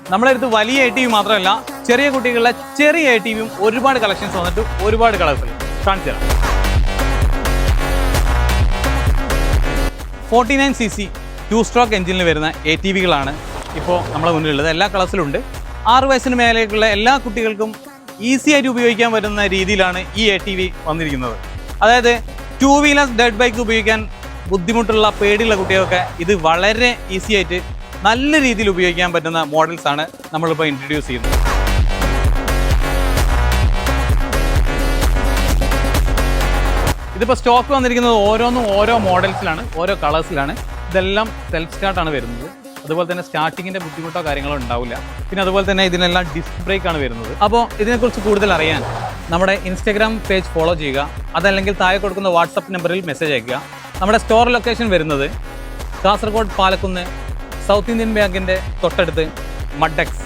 നമ്മുടെ അടുത്ത് വലിയ ATV മാത്രമല്ല, ചെറിയ കുട്ടികളുടെ ചെറിയ ATVയും ഒരുപാട് കളക്ഷൻസ് വന്നിട്ട് ഒരുപാട് കളേഴ്സിൽ കാണിച്ചു തരാം. 49cc 2-stroke എഞ്ചിനിൽ വരുന്ന ATVകളാണ് ഇപ്പോൾ നമ്മുടെ മുന്നിലുള്ളത്. എല്ലാ കളേഴ്സിലുണ്ട്. 6 വയസ്സിന് മേലേക്കുള്ള എല്ലാ കുട്ടികൾക്കും ഈസി ആയിട്ട് ഉപയോഗിക്കാൻ പറ്റുന്ന രീതിയിലാണ് ഈ ATV വന്നിരിക്കുന്നത്. അതായത് 2 വീലർ ഡർട്ട് ബൈക്ക് ഉപയോഗിക്കാൻ ബുദ്ധിമുട്ടുള്ള പേടിയുള്ള കുട്ടികൾക്ക് ഇത് വളരെ ഈസി ആയിട്ട് നല്ല രീതിയിൽ ഉപയോഗിക്കാൻ പറ്റുന്ന മോഡൽസാണ് നമ്മളിപ്പോൾ ഇൻട്രൊഡ്യൂസ് ചെയ്യുന്നത്. ഇതിപ്പോൾ സ്റ്റോക്ക് വന്നിരിക്കുന്നത് ഓരോന്നും ഓരോ മോഡൽസിലാണ്, ഓരോ കളേഴ്സിലാണ്. ഇതെല്ലാം സെൽഫ് സ്റ്റാർട്ടാണ് വരുന്നത്. അതുപോലെ തന്നെ സ്റ്റാർട്ടിങ്ങിൻ്റെ ബുദ്ധിമുട്ടോ കാര്യങ്ങളോ ഉണ്ടാവില്ല. പിന്നെ അതുപോലെ തന്നെ ഇതിനെല്ലാം ഡിസ്ക് ബ്രേക്കാണ് വരുന്നത്. അപ്പോൾ ഇതിനെക്കുറിച്ച് കൂടുതൽ അറിയാൻ നമ്മുടെ ഇൻസ്റ്റാഗ്രാം പേജ് ഫോളോ ചെയ്യുക. അതല്ലെങ്കിൽ താഴെ കൊടുക്കുന്ന വാട്സപ്പ് നമ്പറിൽ മെസ്സേജ് അയയ്ക്കുക. നമ്മുടെ സ്റ്റോർ ലൊക്കേഷൻ വരുന്നത് കാസർഗോഡ് പാലക്കുന്ന് സൗത്ത് ഇന്ത്യൻ ബാങ്കിൻ്റെ തൊട്ടടുത്ത് മഡെക്സ്